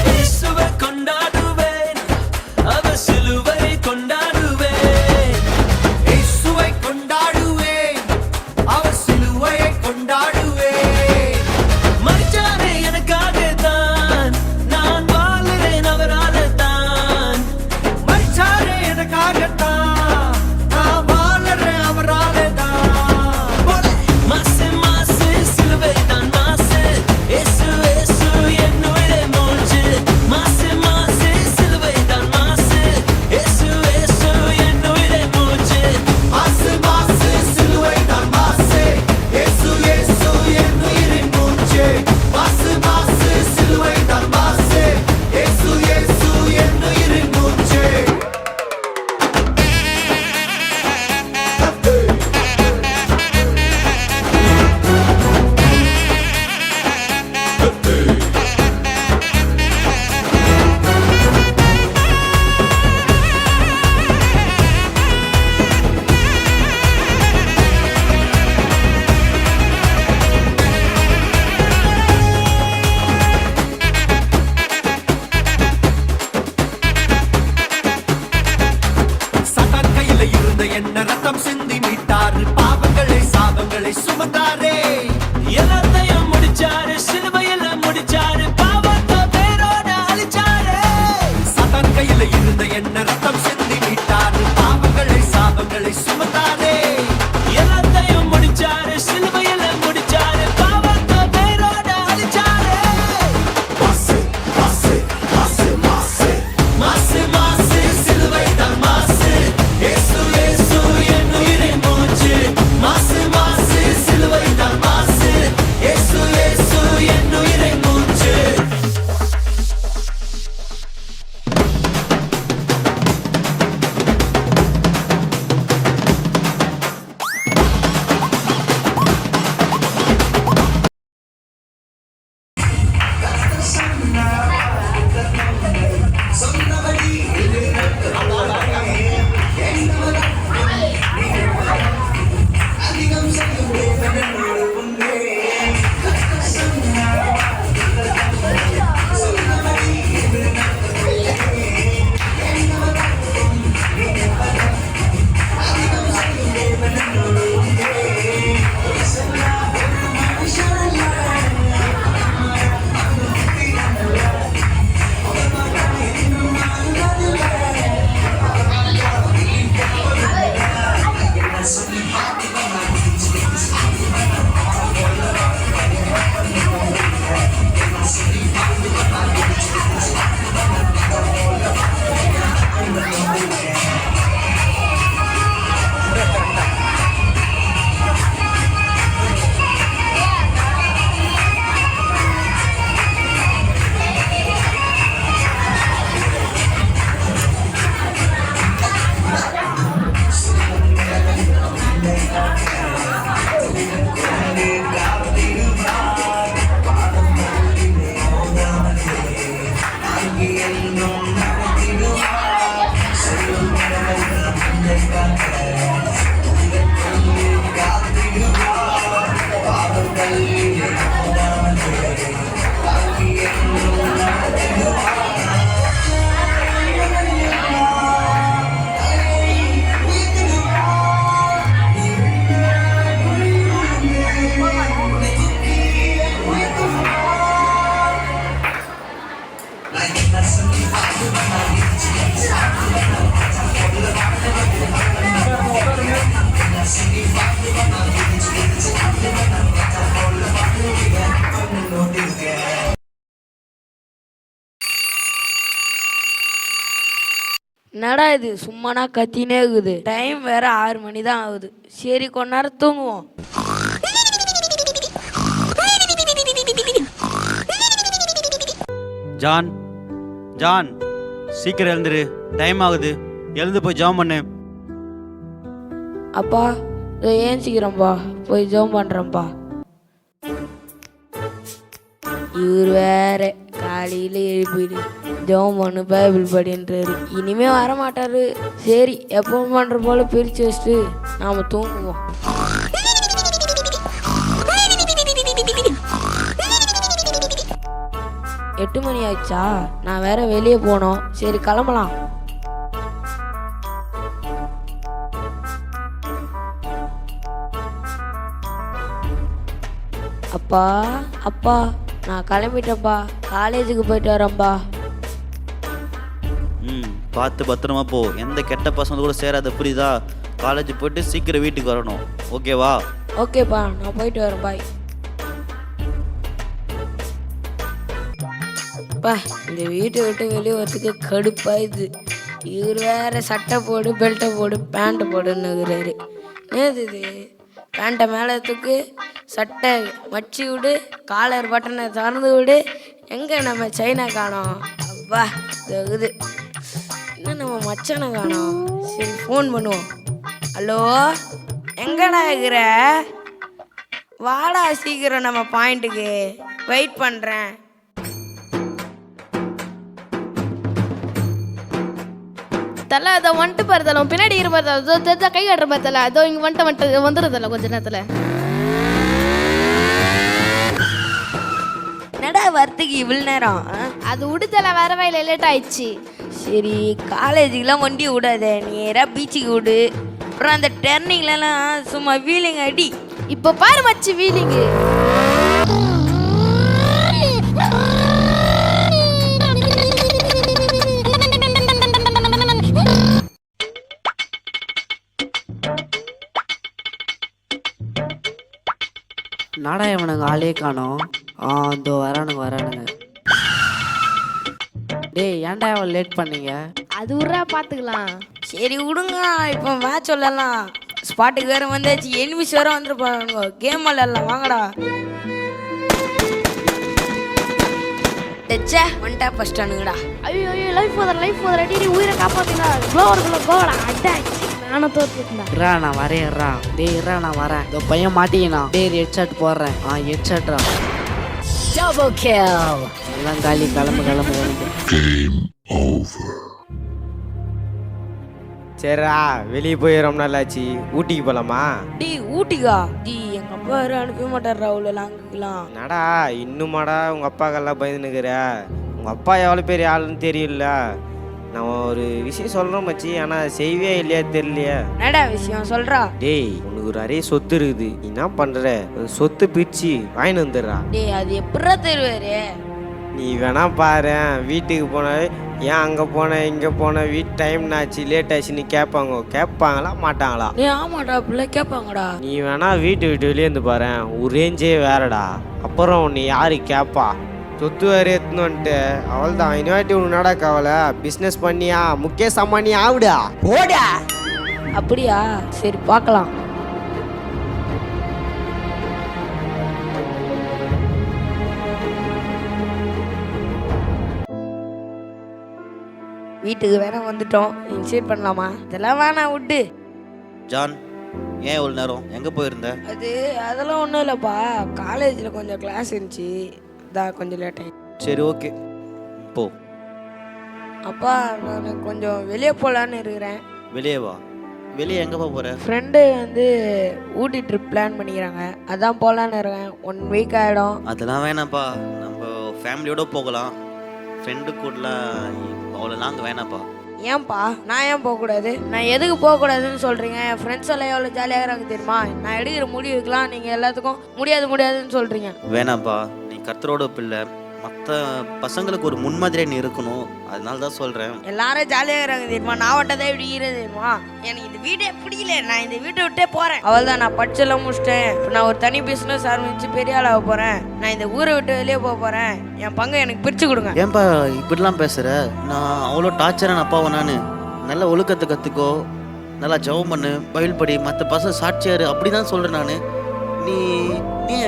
இயேசுவை கொண்டாடுவேன் அவர் சிலுவை கொண்டாடுவேன் இயேசுவை கொண்டாடுவேன் அவர் சிலுவையை கொண்டாடுவேன் மரிச்சாரே எனக்காக தான் நான் வாழுறேன் அவரால தான் மரிச்சாரே எனக்காகத்தான் நான் வாழறேன் அவராலே தான் மாசு மாசு சிலுவை தான் மாசு இயேசு இயேசு என்னுடைய மூச்சு மாசு மாசு சிலுவை தான் மாசு இயேசு இயேசு என்னுடைய மூச்சு மாசு மாசு சிலுவை தான் மாசு இயேசு இயேசு எல்லாத்தையும் முடிச்சாரு சிலுவையில முடிச்சாரு பாவத்தை பேரோட அழிச்சாரு சதான் கையில இருந்த என்ன ரத்தம் சிந்தி மீட்டாரு பாவங்களை சாபங்களை சுமந்தாரே எல்லாத்தையும் முடிச்சாரு சிலுவையில முடிச்சாரு பாவத்தை பேரோட அழிச்சாரு மாசு மாசு மாசு மாசு மாசு மாசு சிலுவை தான் மாசு இயேசு இயேசு என் உயிரின் மூச்சு மாசு மாசு சிலுவை தான் மாசு இயேசு இயேசு என் உயிரின் மூச்சு என்னடா இது சும்மானா கத்தினே இருக்குது. டைம் வேற 6 மணி தான் ஆகுது. சரி கொஞ்ச நேரம் தூங்குவோம். ஜான் ஜான் சீக்கிரம் எழுந்துரு, டைம் ஆகுது. எழுந்து போய் ஜாம் பண்ணு. அப்பா ஏன் சீக்கிரம்ப்பா போய் ஜோம் பண்ணுறேன்ப்பா. இவர் வேற காலையில் எழுப்பிடு ஜோம் பண்ணு பைபிள் படின்றாரு. இனிமே வரமாட்டாரு. சரி எப்பவும் பண்ணுற போல பிரித்து வச்சுட்டு நாம் தூங்குவோம். எட்டு மணி ஆயிடுச்சா? நான் வேற வெளியே போனோம். சரி கிளம்பலாம். அப்பா அப்பா நான் கிளம்பிட்டேன்ப்பா. காலேஜுக்கு போயிட்டு வரேன்ப்பா. பார்த்து பத்திரமா போ. எந்த கெட்ட பசங்க கூட சேராத, புரியுதா? காலேஜ் போயிட்டு சீக்கிரம் வீட்டுக்கு வரணும், ஓகேவா? ஓகேப்பா நான் போயிட்டு வரேன். பாய். அப்பா இந்த வீட்டை விட்டு வெளியே வரத்துக்கு கடுப்பாயுது. இவர் வேற சட்டை போடு பெல்ட்டை போடு பேண்ட்டை போடுன்னுக்குறாரு. ஏது இது? பேண்ட்டை மேலே தூக்கு, சட்டை மச்சி விடு, காலர் பட்டனை திறந்து விடு. எங்கே நம்ம சைனா காணோம்? அப்பா இது இன்னும் நம்ம மச்சானை காணோம். சரி ஃபோன் பண்ணுவோம். ஹலோ எங்கடா இருக்கிற? வாடா சீக்கிரம் நம்ம பாயிண்ட்டுக்கு. வெயிட் பண்ணுறேன். தலை அதை வந்துட்டு பாருதல பின்னாடி இருப்பாரு. அதோ தெரிஞ்சா கை காட்டுற பார்த்தல. அதோ இங்கே வந்துடுறதில்ல கொஞ்ச நேரத்தில். என்னடா வரத்துக்கு இவ்வளோ நேரம்? அது விடுதலை வரவே இல்லை, லேட் ஆயிடுச்சு. சரி காலேஜுக்கெலாம் வண்டி விடாத, நேராக பீச்சுக்கு விடு. அப்புறம் அந்த டர்னிங்லலாம் சும்மா வீலிங் அடி. இப்போ பாரு மச்சி வீலிங்கு. நாடா இவனுங்க ஆளே காணோம். இதோ வரானுங்க. டேய் ஏன்டா அவன் லேட் பண்ணீங்க? அது விட்றா பார்த்துக்கலாம். சரி விடுங்க, இப்போ மேட்ச் விளாட்லாம். ஸ்பாட்டுக்கு வேறு வந்தாச்சு, எனிமிஸ் வேறு வந்துருப்பாங்க. கேம் விளாட்லாம் வாங்கடா. டச்சே வந்துட்டா ஃபர்ஸ்ட் அனுங்கடா. ஐயோ லைஃப் போதர் அடி உயிரை காப்பாத்துடா. கோவர்க்குள்ள கோவடா அட்டாச். நானும் தோத்துட்டேன்டா. இறா நான் வரேன்றா. டேய் இறா நான் வரேன். இந்த பையன் மாட்டிக்கினா. டேய் ஹெட்ஷாட் போடுறேன். ஹெட்ஷாட்ரா. Double kill. எல்லாம் காலி. கிளம்பு. சரிடா, வெளியே போய் ரொம்ப நாளாச்சு. ஊட்டிக்கு போகலாமா? டீ ஊட்டிக்கா? டீ எங்கள் அப்பா வேறு அனுப்ப மாட்டார்ரா அவ்வளோ லாங்குக்கெலாம். நடா இன்னுமாடா உங்கள் அப்பாக்கெல்லாம் பயந்துனுக்குற? உங்கள் அப்பா எவ்வளோ பெரிய ஆளுன்னு தெரியல. நான் ஒரு விஷயம் சொல்கிறேன் மச்சி, ஆனால் செய்வே இல்லையா தெரியலையா? என்னடா விஷயம் சொல்கிறா? டேய் உனக்கு நிறைய சொத்து இருக்குது. நீ என்ன பண்ணுற? சொத்து பிரிச்சு வாங்கிட்டு வந்துடுறா. டேய் அது எப்படா தருவாரு? நீ வேணா பாரு. வீட்டுக்கு போன ஏன் அங்கே போன இங்கே போன வீட்டு டைம் ஆச்சு லேட் ஆச்சுன்னு கேட்பாங்களா மாட்டாங்களா? நீ ஆமாடா பிள்ளை கேட்பாங்கடா. நீ வேணா வீட்டு வெளியே இருந்து பாரு. ஒரு ரேஞ்சே வேறடா. அப்புறம் நீ யாரு கேட்பா? சொத்து வேறு எடுத்துன்னு வந்துட்டு அவள் தான். இனிவாட்டி உனக்கு நடா கவலை. பிஸ்னஸ் பண்ணியா முகேஷ் அம்பானி ஆவிடா. ஓடா. அப்படியா? சரி பார்க்கலாம். வீட்டுக்கு வேற வந்துட்டோம். இன்சைட் பண்ணலாமா? இதெல்லாம் வேணாம் விட்டு. ஜான், ஏன் இவ்வளோ நேரம் எங்கே போயிருந்த? அதெல்லாம் ஒன்றும் இல்லைப்பா, காலேஜில் கொஞ்சம் கிளாஸ் இருந்துச்சு, இதான் கொஞ்சம் லேட் ஆகிடுச்சு. சரி ஓகே போ. அப்பா நான் கொஞ்சம் வெளியே போகலான்னு இருக்கிறேன். வெளியே வா. வெளியே எங்கே போகிற? ஃப்ரெண்டு வந்து ஊட்டி ட்ரிப் பிளான் பண்ணிக்கிறாங்க, அதான் போகலான்னு இருக்கேன். 1 வீக் ஆகிடும். அதெல்லாம் வேணாப்பா, நம்ம ஃபேமிலியோடு போகலாம். ஃப்ரெண்டு கூடலாம் அவ்வளோ நாங்கள் வேணாப்பா. ஏன்பா நான் ஏன் போகக்கூடாது? நான் எதுக்கு போகக்கூடாதுன்னு சொல்கிறீங்க? என் ஃப்ரெண்ட்ஸ் எல்லாம் எவ்வளோ ஜாலியாக இருக்கிறாங்க தெரியுமா? நான் எடுக்கிற முடிவுக்கெலாம் நீங்கள் எல்லாத்துக்கும் முடியாதுன்னு சொல்கிறீங்க. வேணாப்பா, நீ கர்த்தரோட பிள்ளை. மற்ற பசங்களுக்கு ஒரு முன்மாதிரியாக நீ இருக்கணும், அதனால தான் சொல்கிறேன். எல்லாரும் ஜாலியாக இருக்கிறாங்க தெரியுமா? நான் வட்டதான் இப்படி இருக்கிறது தெரியுமா? எனக்கு இந்த வீடே பிடிக்கல, நான் இந்த வீட்டை விட்டே போகிறேன். அவள் தான், நான் படிச்செல்லாம் முடிச்சிட்டேன். இப்போ நான் ஒரு தனி பிஸ்னஸ் ஆரம்பிச்சு பெரிய ஆளாக போகிறேன். நான் இந்த ஊரை விட்டு வெளியே போகிறேன். என் பங்கை எனக்கு பிரித்து கொடுங்க. ஏன்பா இப்படிலாம் பேசுகிற? நான் அவ்வளோ டார்ச்சரான அப்பாவை நான். நல்ல ஒழுக்கத்தை கற்றுக்கோ, நல்லா ஜெபம் பண்ணு, பைபிள் படி, மற்ற பசங்க சாட்சியாரு, அப்படி தான் சொல்கிறேன் நான். நீ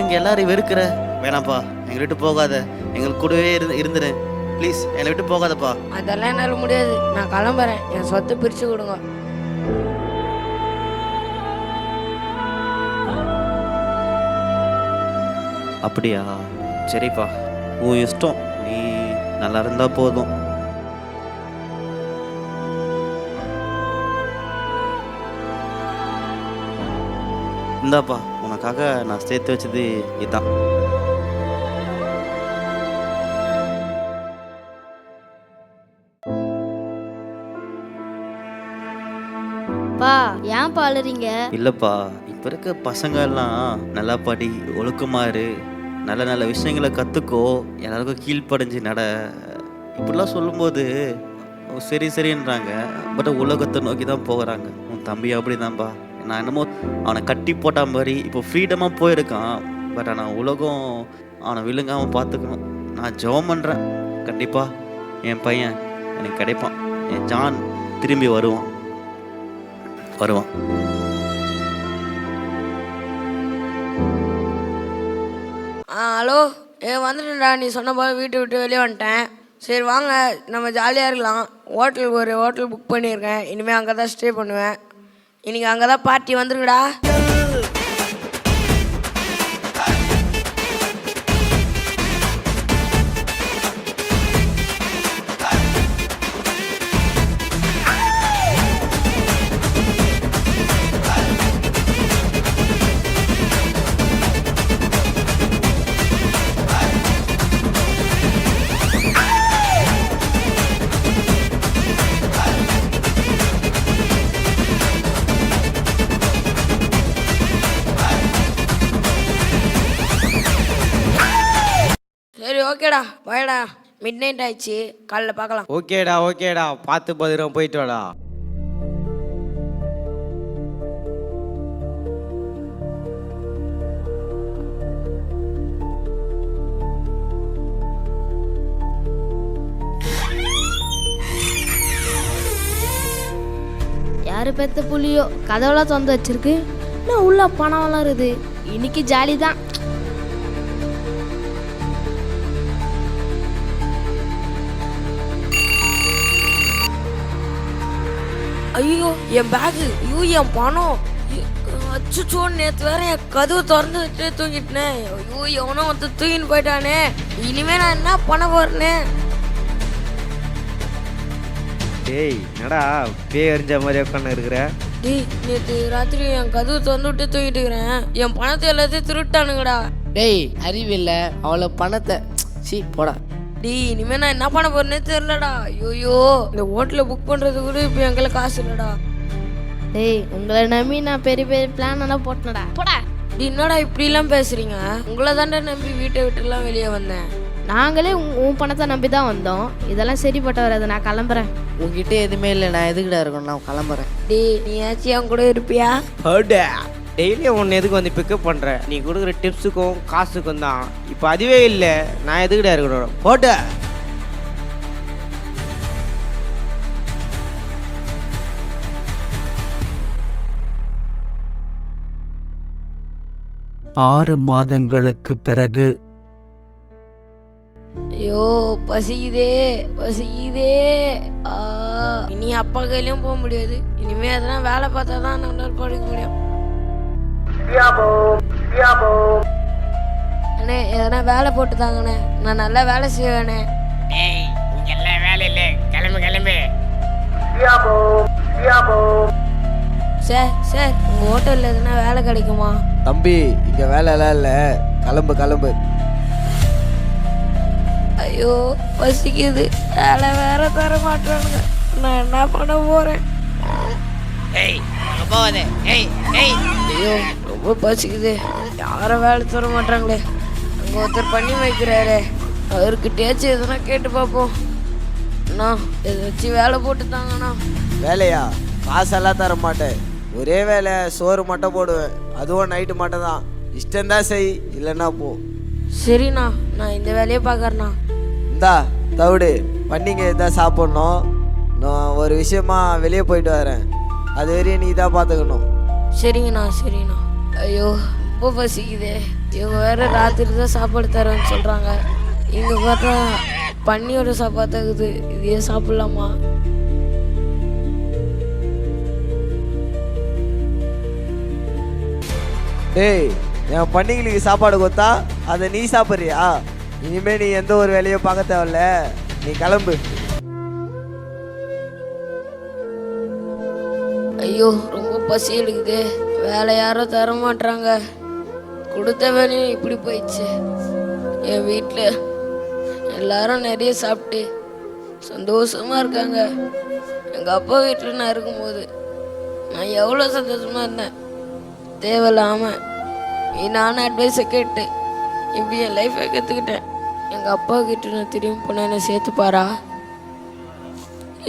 எங்கள் எல்லாரையும் வெறுக்கிற. வேணாப்பா, எங்களை விட்டு போகாத. எங்களுக்கு கூடவே இருந்துரு ப்ளீஸ். என்னை விட்டு போகாதப்பா. அதெல்லாம் என்னால் முடியாது, நான் கிளம்புறேன். என் சொத்தை பிரித்து கொடுங்க. அப்படியா? சரிப்பா, உன் இஷ்டம். நீ நல்லா இருந்தா போதும். இந்தாப்பா, உனக்காக நான் சேர்த்து வச்சது இதுதான். பா ஏன் பாலுறீங்க? இல்லைப்பா, இப்போ இருக்க பசங்க எல்லாம் நல்லா படி, ஒழுக்கமாக இரு, நல்ல நல்ல விஷயங்களை கற்றுக்கோ, எல்லாருக்கும் கீழ்ப்படைஞ்சு நட, இப்படிலாம் சொல்லும்போது சரின்றாங்க. பட் உலகத்தை நோக்கி தான் போகிறாங்க. உன் தம்பி அப்படி தான்ப்பா. நான் என்னமோ அவனை கட்டி போட்ட மாதிரி இப்போ ஃப்ரீடமாக போயிருக்கான். பட் ஆனால் உலகம் அவனை விழுங்காமல் பார்த்துக்கணும். நான் ஜெபம் பண்ணுறேன், கண்டிப்பாக என் பையன் எனக்கு கிடைப்பான். என் ஜான் திரும்பி வருவான். ஹலோ, வந்துட்டேன்டா. நீ சொன்ன போல வீட்டை விட்டு வெளியே வந்துட்டேன். சரி வாங்க, நம்ம ஜாலியாக இருக்கலாம். ஒரு ஹோட்டல் புக் பண்ணியிருக்கேன். இனிமேல் அங்கே தான் ஸ்டே பண்ணுவேன். இன்னைக்கு அங்கே தான் பார்ட்டி வந்துருங்கடா. ஓகேடா பாய்டா. மிட் நைட் ஆயிடுச்சு, காலைல பார்க்கலாம். ஓகேடா பார்த்து பத்திரம் போயிட்டு வாடா. யாரு பெத்த புள்ளியோ கதவெல்லாம் திறந்து வச்சிருக்கு. இன்னும் உள்ள பணம்லாம் இருக்குது. இன்னைக்கு ஜாலி தான். ஐயோ என் பேகு, ஐயோ என் பணம், அச்சுச்சோ நேற்று வேற என் கதவு திறந்து வச்சு தூங்கிட்டேன். ஐயோ எவனோ வந்து தூங்கின்னு போயிட்டானே, இனிமே நான் என்ன பண்ண போறேனே. டேய் என்னடா பேய் எறிஞ்ச மாதிரி உட்காந்து இருக்கிற? டேய் நேற்று ராத்திரி என் கதவு திறந்து விட்டு தூங்கிட்டு இருக்கிறேன். என் பணத்தை எல்லாத்தையும் திருட்டானுங்கடா. டேய் அறிவில்லை அவளை பணத்தை சி போடா. டேய் இனிமே நான் என்ன பண்ண போறேனே தெரியலடா. ஐயோ இந்த ஹோட்டலில் புக் பண்றது கூட இப்போ எங்களை காசு இல்லடா. டேய் உங்களை நம்பி நான் பெரிய பெரிய பிளான் எல்லாம் போட்டேனடா. போடா. டேய் என்னடா இப்படிலாம் பேசுறீங்க? உங்களை தாண்டா நம்பி வீட்டை விட்டுலாம் வெளியே வந்தேன். நாங்களே உன் பணத்தை நம்பி தான் வந்தோம். இதெல்லாம் சரிப்பட்ட வராது. நான் கிளம்புறேன். உங்ககிட்ட எதுவுமே இல்லை, நான் எதுக்கிட்ட இருக்கணும், நான் கிளம்புறேன். டேய் நீ ஆச்சும் என் கூட இருப்பியா? டெய்லியும் உன்னை எதுக்கு வந்து பிக்கப் பண்ணுற? நீ கொடுக்குற டிப்ஸுக்கும் காசுக்கும் தான். இப்போ அதுவே இல்லை, நான் எதுக்கிட்ட இருக்கணும்? போட்ட 6 மாதங்களுக்கு பிறகு. ஐயோ பசிக்குதே பசிக்குதே. இனி அப்பா கையிலையும் போக முடியாது. இனிமே அதெல்லாம் வேலை பார்த்தா தான் நம்மளால படிக்க முடியும். அண்ணே எதனா வேலை போட்டு தாங்கண்ணே, நான் நல்லா வேலை செய்வேண்ணே. டேய் இங்கெல்லாம் வேலை இல்லை, கிளம்பு கிளம்பு. சார் சார் உங்கள் ஹோட்டலில் எதுனா வேலை கிடைக்குமா? தம்பி இங்கே வேலைலாம் இல்லை, கிளம்பு கிளம்பு. ஐயோ பசிக்குது, வேலை வேற தர மாட்டானுங்க, நான் என்ன பண்ண போகிறேன்? ஏய் அங்கே போகாதே. ஏய் ஏய் ஐயோ ரொம்ப பசிக்குது, யாரும் வேலை தர மாட்டாங்களே. அங்கே ஒருத்தர் பண்ணி வைக்கிறாரு, அவர்கிட்டயாச்சும் எதுனா கேட்டு பார்ப்போம். அண்ணா இதை வச்சு வேலை போட்டு தாங்கண்ணா. வேலையா? காசெல்லாம் தர மாட்டேன். ஒரே வேலை, சோறு மட்டும் போடுவேன். அதுவும் நைட்டு மட்டும் தான். இஷ்டந்தான் செய், இல்லைன்னா போ. சரிண்ணா நான் இந்த வேலையை பார்க்குறேண்ணா. இந்தா தவிடு பண்ணிங்க, இதான் சாப்பிட்ணும். நான் ஒரு விஷயமா வெளியே போயிட்டு வரேன், அது வரையும் நீ தான் பார்த்துக்கணும். சரிங்கண்ணா சரிண்ணா. ஐயோ ரொம்ப பசிக்குதே. இவங்க வேற ராத்திரி தான் சாப்பாடு தரேன்னு சொல்கிறாங்க. இங்கே பார்த்தா பன்னியோட சாப்பாடு இருக்குது, இதையே சாப்பிட்லாமா? டேய் என் பண்டிகைக்கு சாப்பாடு கொடுத்தா அதை நீ சாப்பிட்றியா? இனிமே நீ எந்த ஒரு வேலையும் பார்க்க தேவையில்ல, நீ கிளம்பு. ஐயோ ரொம்ப பசி எடுக்குது, வேலை யாரும் தர மாட்டாங்க. கொடுத்த வேலையும் இப்படி போயிடுச்சு. என் வீட்டில் எல்லாரும் நிறைய சாப்பிட்டு சந்தோஷமாக இருக்காங்க. எங்கள் அப்பா வீட்டில் நான் இருக்கும்போது நான் எவ்வளோ சந்தோஷமாக இருந்தேன். தேவையில்லாமல் நானும் அட்வைஸை கேட்டு இப்படி என் லைஃப்பை கற்றுக்கிட்டேன். எங்கள் அப்பா கிட்ட நான் திரும்பி போனால் என்னை சேர்த்துப்பாரா,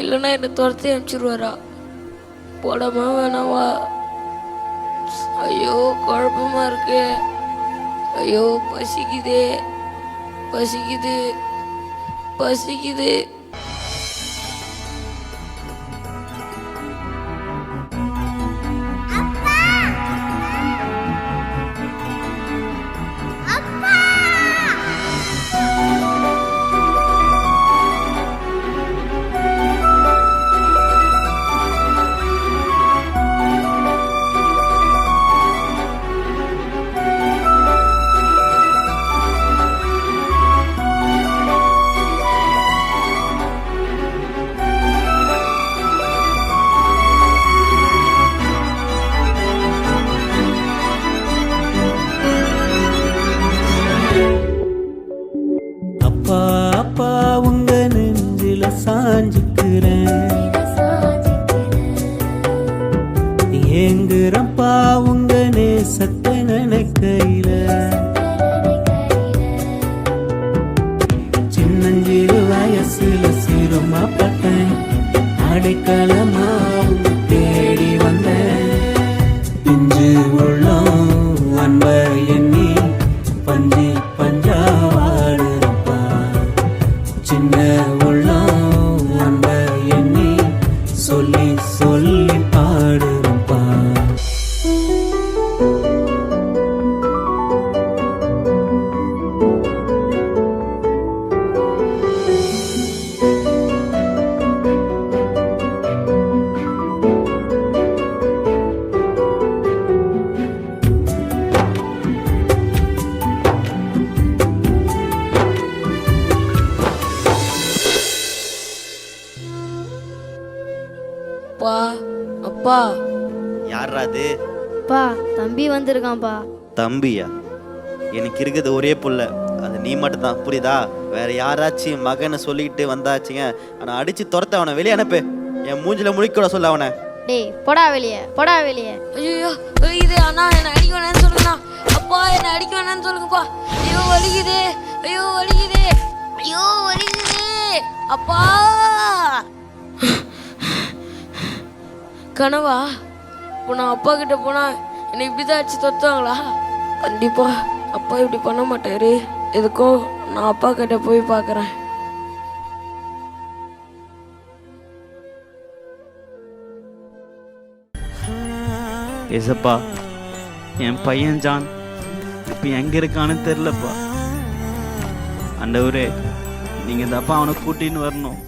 இல்லைன்னா என்னை துரத்தி அனுப்பிச்சிடுவாரா? போடாமா வேணாவா? ஐயோ குழப்பமா இருக்கு. ஐயோ பசிக்குதே பசிக்குது பசிக்குது. எண்ணி பஞ்சாவாடுறப்பா சின்ன உள்ளம் அந்த எண்ணி சொல்லி சொல்லி பாடுறப்பா அப்பா அப்பா யாரா அது? பா தம்பி வந்திருக்கான்ப்பா. தம்பியா? எனக்கு இருக்குது ஒரே புள்ள, அது நீ மட்டும் தான், புரியுதா? வேற யாராச்சும் மகனை சொல்லிக்கிட்டு வந்தாச்சுங்க ஆனால் அடிச்சு துரத்த அவனை வெளியே அனுப்பு. என் மூஞ்சில முழிக்கூட சொல்ல அவனை. டேய் போடா வெளியே, போடா வெளியே. ஐயோ வலிக்குது அண்ணா, என்னை அடிக்க வேணாம்னு சொல்லுங்கண்ணா. அப்பா என்னை அடிக்க வேணாம்னு சொல்லுங்கப்பா. ஐயோ வலிக்குது, ஐயோ வலிக்குது, ஐயோ வலிக்குது அப்பா. கனவா? இப்போ நான் அப்பா கிட்ட போனா என்னை இப்படிதான் அடிச்சு தொத்துவாங்களா? கண்டிப்பா அப்பா இப்படி பண்ண மாட்டாரு. எதுக்கும் நான் அப்பா கிட்ட போய் பார்க்குறேன். ஏசப்பா, என் பையன் ஜான் இப்போ எங்கே இருக்கான்னு தெரிலப்பா. ஆண்டவரே, நீங்கள் இந்த அப்பா அவனை கூட்டின்னு வரணும்.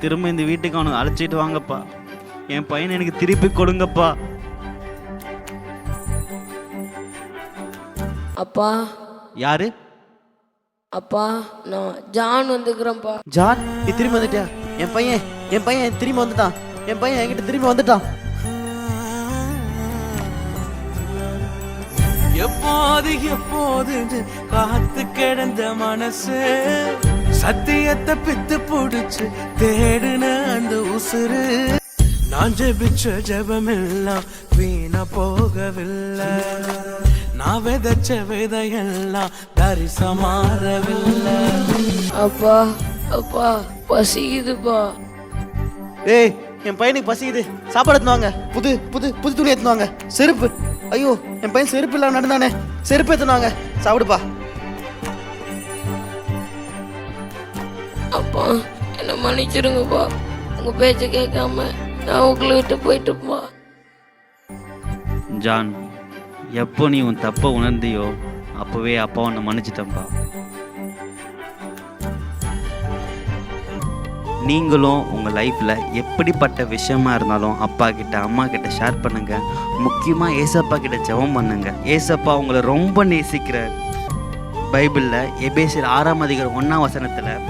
திரும்ப இந்த வீட்டுக்கு அவனை அழைச்சிட்டு வாங்கப்பா. என் பையனை எனக்கு திருப்பி கொடுங்கப்பா. அப்பா. யாரு? அப்பா நான் ஜான் வந்துக்கிறேன்ப்பா. ஜான், நீ திரும்பி வந்துட்டியா? என் பையன் திரும்பி வந்துட்டான். என் பையன் என்கிட்ட திரும்பி வந்துட்டான். எப்போது எப்போது காத்து கிடந்த மனசு சத்தியத்தை பித்து பிடிச்சு தேடுன அந்த உசுறு. நான் ஜெபிச்ச ஜெபமெல்லாம் வீணா போகவில்லை. நான் விதைச்ச விதையெல்லாம் தரிசமாறவில்லை. அப்பா அப்பா பசிக்குதுப்பா. ஏய், என் பையனுக்கு பசிக்குது, சாப்பாடு எடுத்துவாங்க. புது புது புது துணி எடுத்துவாங்க. செருப்பு, ஐயோ என் பையன் செருப்பு இல்லாம நடந்தானே, செருப்பு எடுத்துவாங்க. சாப்பிடுப்பா. அப்பா என்ன மன்னிச்சிருங்கப்பா. உங்க பேச்ச கேட்காம நான் உங்களை விட்டு போயிட்டுப்பா. ஜான், எப்போ நீ உன் தப்பை உணர்ந்தியோ அப்போவே அப்பா உன்னை மன்னிச்சிட்டப்பா. நீங்களும் உங்கள் லைஃப்பில் எப்படிப்பட்ட விஷயமா இருந்தாலும் அப்பா கிட்ட அம்மா கிட்ட ஷேர் பண்ணுங்க. முக்கியமாக ஏசப்பா கிட்ட ஜெபம் பண்ணுங்க. ஏசப்பா உங்களை ரொம்ப நேசிக்கிறார். பைபிளில் எபேசியர் 6:1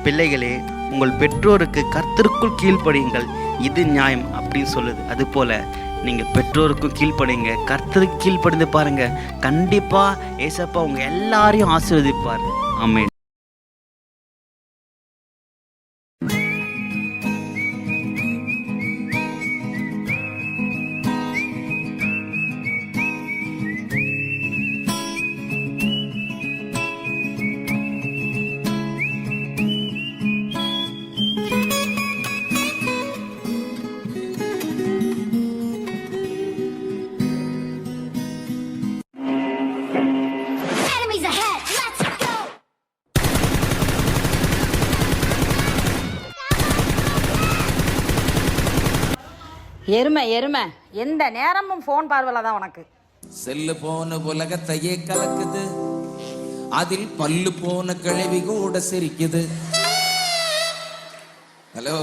பிள்ளைகளே, உங்கள் பெற்றோருக்கு கர்த்தருக்குள் கீழ்ப்படியுங்கள், இது நியாயம் அப்படின்னு சொல்லுது. அதுபோல் நீங்கள் பெற்றோருக்கும் கீழ்ப்படிங்க, கர்த்தருக்கு கீழ்ப்படிந்து பாருங்க. கண்டிப்பாக ஏசப்பா உங்கள் எல்லாரையும் ஆசீர்வதிப்பார். ஆமென். Enemies ahead, let's go! எருமை எருமை எந்த நேரமும் ஃபோன் பார்வையில தான் உனக்கு. செல்லு போன உலகத்தையே கலக்குது, அதில் பல்லு போன கிழவி கூட சிரிக்குது. ஹலோ,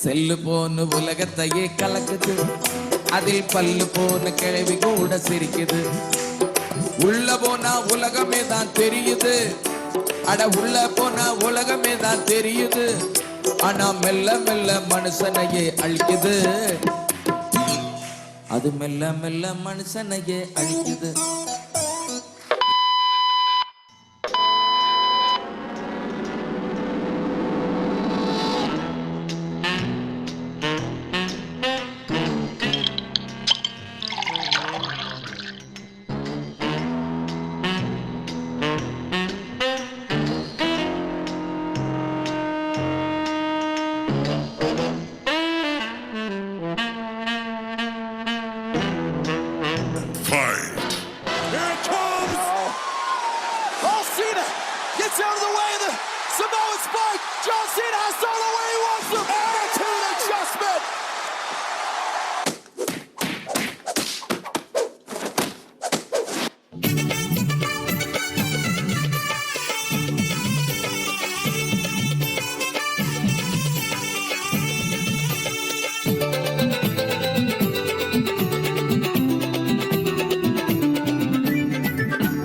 செல்லு போன உலகத்தையே கலக்குது, அதில் பல்லு போன கிழவி கூட சிரிக்குது. உள்ள போனா உலகமே தான் தெரியுது, அட உள்ள போனா உலகமே தான் தெரியுது. ஆனா மெல்ல மெல்ல மனுஷனையே அழிக்குது, அது மெல்ல மெல்ல மனுஷனையே அழிக்குது. gets out of the way of the Samoan spike. John Cena has Solo where he wants him. Attitude adjustment.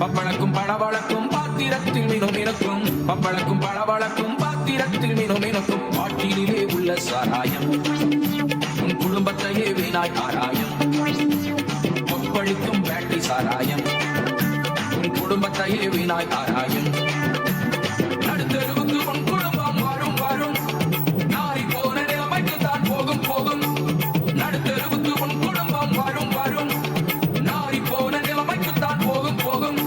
பப்பளக்கும் பளபளக்கும் பாத்திரத்தில் மினுமினுக்கும் பப்பளக்கும் பளபளக்கும் பாத்திரத்தில் மினுமினுக்கும் பாட்டிலே உள்ள சாராயம் உன் குடும்பத்தையே வீணாய் ஆராயம் கொப்பளிக்கும் பேட்டை சாராயம் உன் குடும்பத்தையே வீணாய் ஆராயம் நடுத்தெருவுக்கு உன் குடும்பம் வரும் வரும் நாரி போன நிலைமைக்கு தான் போகும் போகும் நடுத்தெருவுக்கு உன் குடும்பம் வரும் வரும் நாரி போன நிலைமைக்கு தான் போகும் போகும்.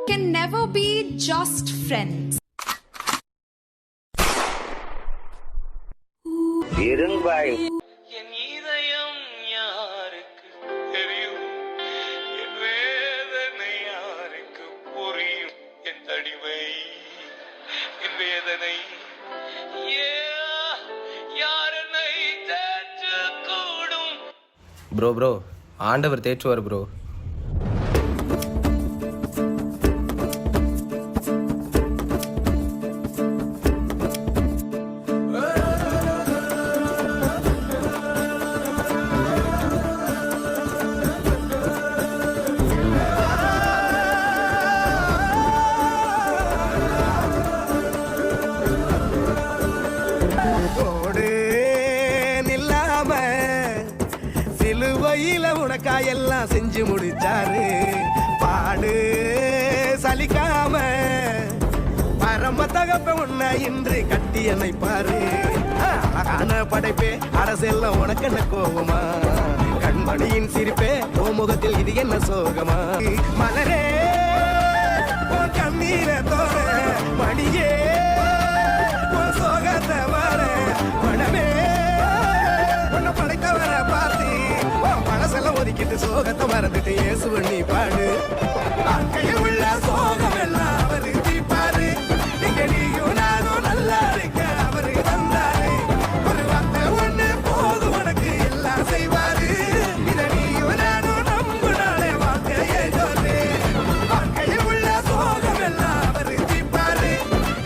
Can never be just friends. என் இதயம் யாருக்கு தெரியும் என் வேதனை யாருக்கு புரியும் என் தனிமை என் வேதனை யார் என்னை தேற்றக்கூடும். ப்ரோ ஆண்டவர் தேற்றுவார் ப்ரோ. சிலுவையில உனக்காயெல்லாம் செஞ்சு முடிச்சாரு. பாடு சலிக்காம பரம தகப்ப உன்னை இன்று கட்டி அணைப்பாரு. அழகான படைப்பே அரசெல்லாம் உனக்கு என்ன கோபமா? கண்மணியின் சிரிப்பே ஓ முகத்தில் இது என்ன சோகமா? மலரே உன் கண்ணீரை தோற மணியே உன் சோகத்தை வர மனமே உன்னை படைத்தவரை பார்த்து பழசெல்லாம் ஒதுக்கிட்டு சோகத்தை மறந்துட்டு இயேசுவை நீ பாடு. வாழ்க்கையில் உள்ள சோகம் எல்லாம் அவரு தீப்பாரு. நீங்க நீயும் நானும் நல்லா இருக்க அவரு வந்தாரு. ஒரு வார்த்தை ஒண்ணு போது உனக்கு எல்லாம் செய்வாரு. இதை நீயும் நானும் நம்பினாலே வாழ்க்கையே சொல்லு. வாழ்க்கையில் உள்ள சோகம் எல்லாம் அவரு தீப்பாரு.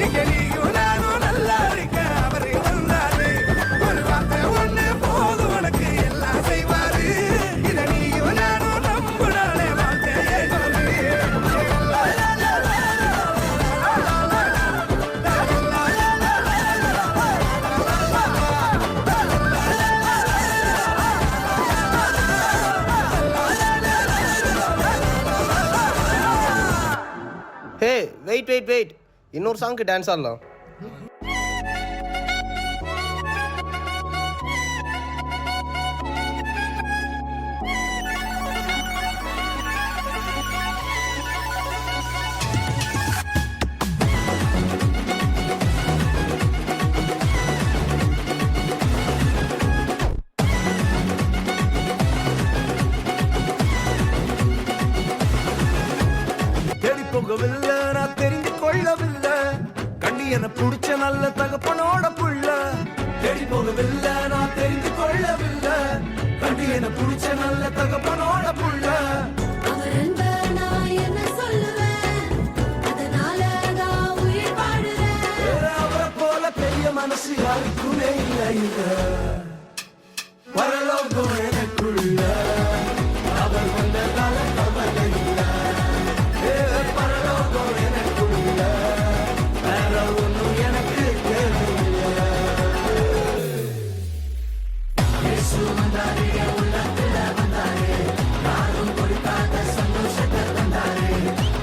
நீங்க நீயும் நானும் நல்லா இருக்க அவரு வந்தாரு. ஒரு வார்த்தை ஒண்ணு போது உனக்கு எல்லாம் செய்வாரு. இதை நீயும் நானும் நம்பினாலே வாழ்க்கையே சொல்லு. ஹே வெயிட் இன்னொரு சாங்க்கு டான்ஸ் ஆடலாம். தேடி போகவில்லை நான் தெரிந்து கொள்ளவில்லை. கண்டி என புடிச்ச நல்ல தகப்பனோட புள்ள. தேடி போகவில்லை நான் தெரிந்து கொள்ளவில்லை. கண்டி என புடிச்ச நல்ல தகப்பனோட புள்ள. அவரை போல பெரிய மனசு யாருக்குமே இல்லை. பரலோகம் எனக்குள்ள அவர் வந்ததால கவலை இல்லை. பரலோகம் எனக்குள்ள வேற ஒன்றும் எனக்கு தேவையில்லை. இயேசு வந்தாரே உள்ளத்துல வந்தாரே. யாரும் கொடுக்காத சந்தோஷத்தை தந்தாரே.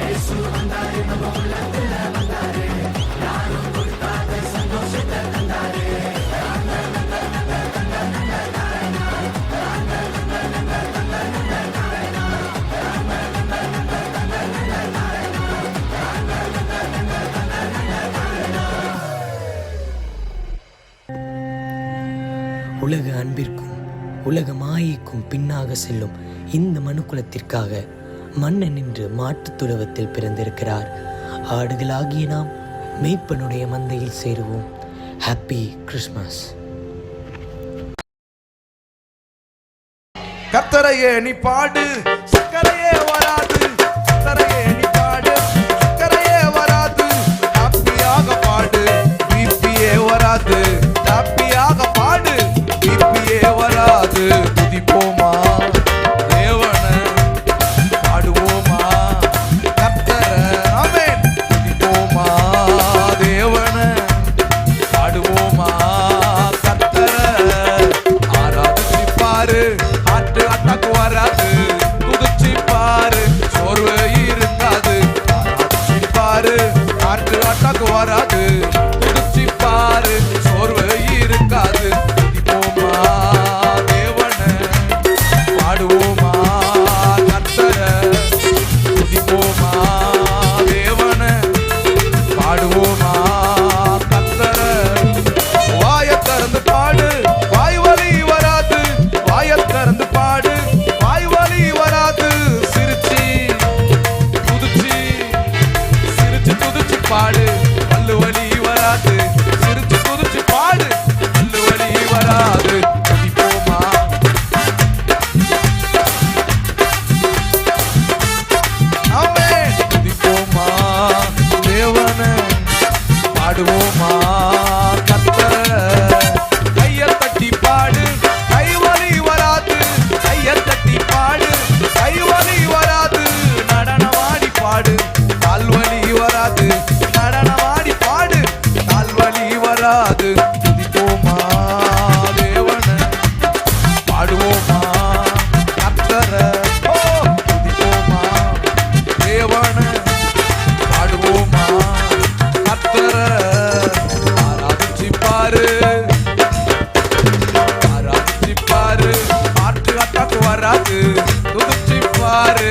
இயேசு வந்தாரே நம்ம உள்ளத்துல வந்தாரே. யாரும் கொடுக்காத சந்தோஷத்தை தந்தாரே. உலக அன்பிற்கும் உலக மாயைக்கும் பின்னாக செல்லும் இந்த மனுக்குலத்திற்காக மன்னன் நின்று மாட்டுத் தொழுவத்தில் பிறந்திருக்கிறார். ஆடுகளாகிய நாம் மேய்ப்பனுடைய மந்தையில் சேருவோம். Happy Christmas. கர்த்தரையே நீ பாடு, சக்கரையே வராது. கர்த்தரையே நீ பாடு, சக்கரையே வராது. ஹாப்பியாக பாடு, பிபியே வராது. ஹாப்பியாக பாடு, பிபியே வராது. துதிப்போமா தேவனை, பாடுவோமா கர்த்தரை. ஆமென். துதிப்போமா தேவனை, பாடுவோமா கர்த்தரை. ஆராதிச்சு பாரு, அட்டாக்கு வராது. குதிச்சு பாரு, சோர்வு இருக்காது. ஆராதிச்சு பாரு, அட்டாக்கு வராது. குதிச்சு பாரு, சோர்வு இருக்காது. துதிப்போமா தேவனை, பாடுவோமா கர்த்தரை. துதிப்போமா தேவனை, பாடுவோமா கர்த்தரை. வாயை திறந்து பாடு, வாய் வலி வராது. வாயை திறந்து பாடு, வாய் வலி வராது. சிரிச்சு குதிச்சு, சிரிச்சு குதிச்சு பாடு, பல்லு வலி வராது. சிரிச்சு குதிச்சு பாடு, பல்லு வலி வராது. துதிப்போமா ஆமென். துதிப்போமா தேவனை, பாடுவோமா கர்த்தரை. கையை தட்டி பாடு, கை வலி வராது. கையை தட்டி பாடு, கை வலி வராது. நடனமாடி பாடு, கால் வலி வராது. நடனமாடி பாடு, கால் வலி வராது. துதிப்போமா தேவனை, பாடுவோமா கர்த்தரை. ஓ துதிப்போமா தேவனை, பாடுவோமா கர்த்தரை. ஆராதிச்சு பாரு, ஆராதிச்சு பாரு. அட்டாக்கு வராது. துதிச்சு பாரு,